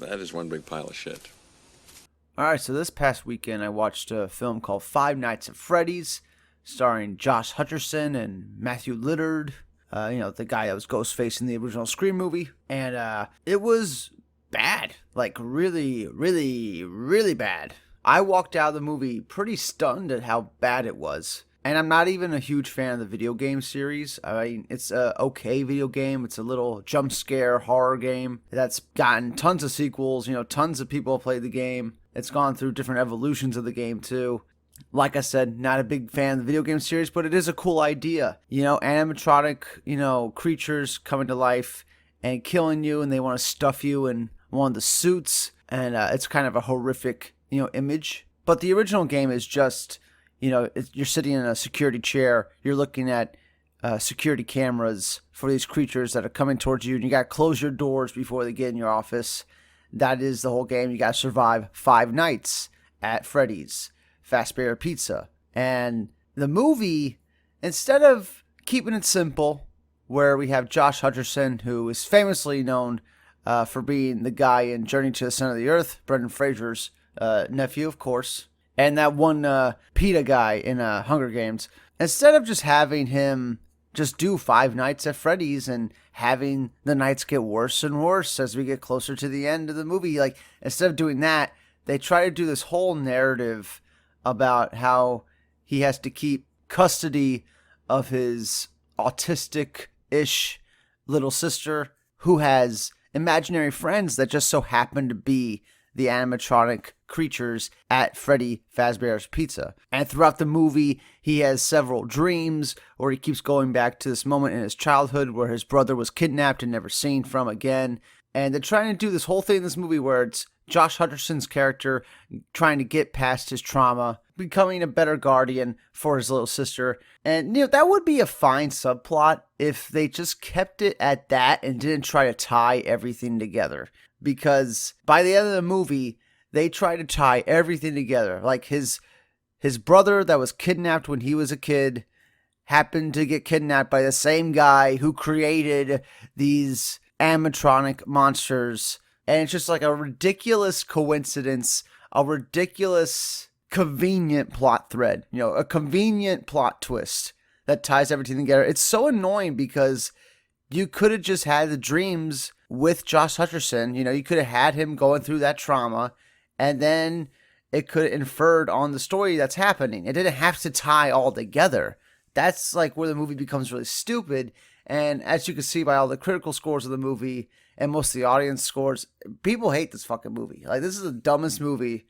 That is one big pile of shit. Alright, so this past weekend I watched a film called Five Nights at Freddy's, starring Josh Hutcherson and Matthew Lillard. The guy that was Ghostface in the original Scream movie. And it was bad. Like, really, really, really bad. I walked out of the movie pretty stunned at how bad it was. And I'm not even a huge fan of the video game series. I mean, it's a okay video game. It's a little jump scare horror game that's gotten tons of sequels. Tons of people have played the game. It's gone through different evolutions of the game too. Like I said, not a big fan of the video game series, but it is a cool idea. Animatronic, creatures coming to life and killing you, and they want to stuff you in one of the suits. And it's kind of a horrific, image. But the original game is just... you're sitting in a security chair. You're looking at security cameras for these creatures that are coming towards you. And you got to close your doors before they get in your office. That is the whole game. You got to survive 5 nights at Freddy's Fazbear Pizza. And the movie, instead of keeping it simple, where we have Josh Hutcherson, who is famously known for being the guy in Journey to the Center of the Earth, Brendan Fraser's nephew, of course. And that one PETA guy in Hunger Games. Instead of just having him just do 5 nights at Freddy's and having the nights get worse and worse as we get closer to the end of the movie, like, instead of doing that, they try to do this whole narrative about how he has to keep custody of his autistic-ish little sister who has imaginary friends that just so happen to be the animatronic creatures at Freddy Fazbear's Pizza. And throughout the movie, he has several dreams where he keeps going back to this moment in his childhood where his brother was kidnapped and never seen from again. And they're trying to do this whole thing in this movie where it's Josh Hutcherson's character trying to get past his trauma, becoming a better guardian for his little sister. And, that would be a fine subplot if they just kept it at that and didn't try to tie everything together. Because by the end of the movie, they try to tie everything together. Like his brother that was kidnapped when he was a kid happened to get kidnapped by the same guy who created these animatronic monsters. And it's just like a ridiculous coincidence, a ridiculous convenient plot thread, a convenient plot twist that ties everything together. It's so annoying because you could have just had the dreams with Josh Hutcherson. You could have had him going through that trauma, and then it could have inferred on the story that's happening. It didn't have to tie all together. That's like where the movie becomes really stupid. And as you can see by all the critical scores of the movie and most of the audience scores, people hate this fucking movie. Like, this is the dumbest movie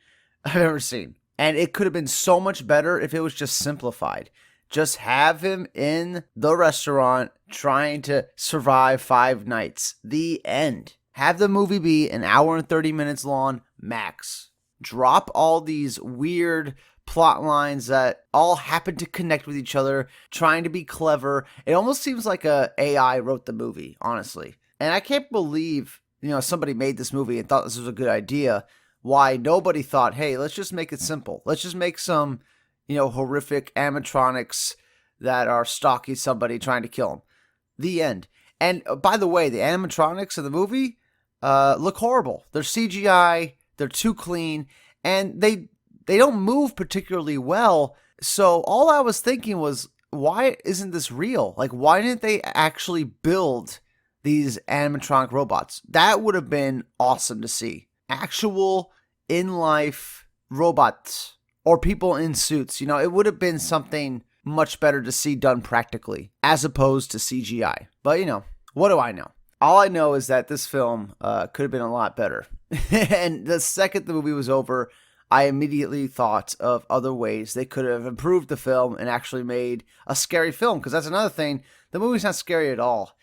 I've ever seen. And it could have been so much better if it was just simplified. Just have him in the restaurant trying to survive 5 nights. The end. Have the movie be an hour and 30 minutes long, max. Drop all these weird plot lines that all happen to connect with each other, trying to be clever. It almost seems like a AI wrote the movie, honestly. And I can't believe, somebody made this movie and thought this was a good idea. Why nobody thought, hey, let's just make it simple. Let's just make some horrific animatronics that are stalking somebody trying to kill him. The end. And by the way, the animatronics in the movie look horrible. They're CGI, they're too clean, and they don't move particularly well. So all I was thinking was, why isn't this real? Like, why didn't they actually build these animatronic robots? That would have been awesome to see. Actual, in-life robots. Or people in suits. It would have been something much better to see done practically, as opposed to CGI. But, what do I know? All I know is that this film could have been a lot better. And the second the movie was over, I immediately thought of other ways they could have improved the film and actually made a scary film. Because that's another thing. The movie's not scary at all.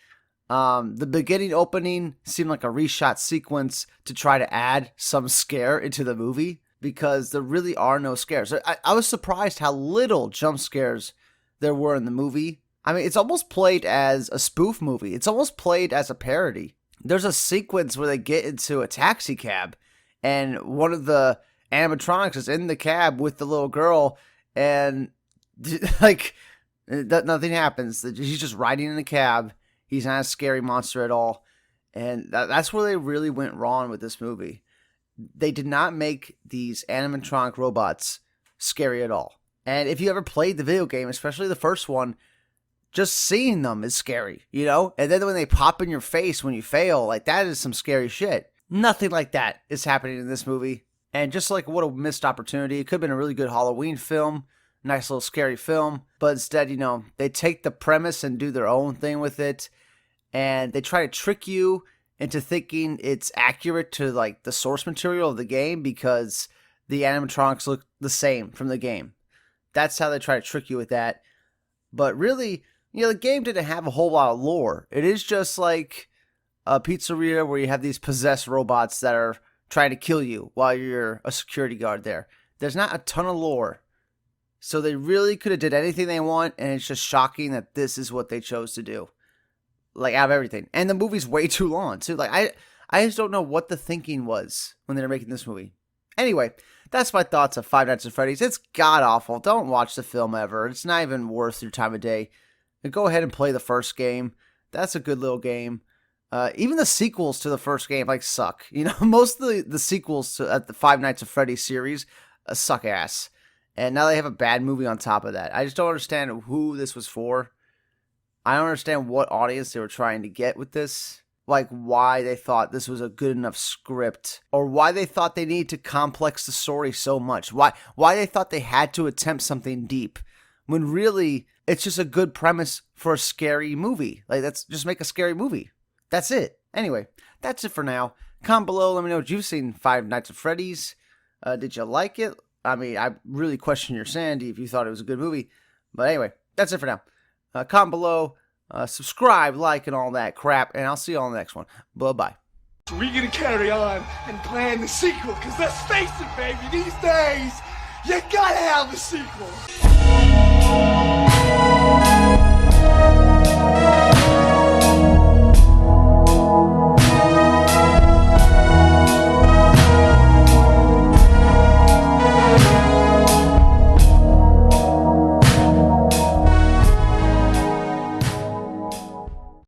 The beginning opening seemed like a reshot sequence to try to add some scare into the movie. Because there really are no scares. I was surprised how little jump scares there were in the movie. I mean, it's almost played as a spoof movie. It's almost played as a parody. There's a sequence where they get into a taxi cab, and one of the animatronics is in the cab with the little girl, and like, nothing happens. He's just riding in the cab. He's not a scary monster at all. And that's where they really went wrong with this movie. They did not make these animatronic robots scary at all. And if you ever played the video game, especially the first one, just seeing them is scary, you know? And then when they pop in your face when you fail, like, that is some scary shit. Nothing like that is happening in this movie. And just like, what a missed opportunity. It could have been a really good Halloween film, nice little scary film. But instead, you know, they take the premise and do their own thing with it. And they try to trick you into thinking it's accurate to, like, the source material of the game because the animatronics look the same from the game. That's how they try to trick you with that. But really, you know, the game didn't have a whole lot of lore. It is just like a pizzeria where you have these possessed robots that are trying to kill you while you're a security guard there. There's not a ton of lore. So they really could have did anything they want, and it's just shocking that this is what they chose to do. Like, out of everything. And the movie's way too long, too. Like, I just don't know what the thinking was when they were making this movie. Anyway, that's my thoughts of Five Nights at Freddy's. It's god-awful. Don't watch the film ever. It's not even worth your time of day. Go ahead and play the first game. That's a good little game. Even the sequels to the first game, like, suck. You know, most of the sequels to the Five Nights at Freddy's series suck ass. And now they have a bad movie on top of that. I just don't understand who this was for. I don't understand what audience they were trying to get with this. Like, why they thought this was a good enough script. Or why they thought they needed to complex the story so much. Why they thought they had to attempt something deep. When really, it's just a good premise for a scary movie. Like, let's just make a scary movie. That's it. Anyway, that's it for now. Comment below. Let me know what you've seen Five Nights at Freddy's. Did you like it? I mean, I really question your sanity if you thought it was a good movie. But anyway, that's it for now. Comment below. Subscribe, like, and all that crap. And I'll see you on the next one. Bye-bye. We're gonna carry on and plan the sequel. Because let's face it, baby, these days, you gotta have a sequel.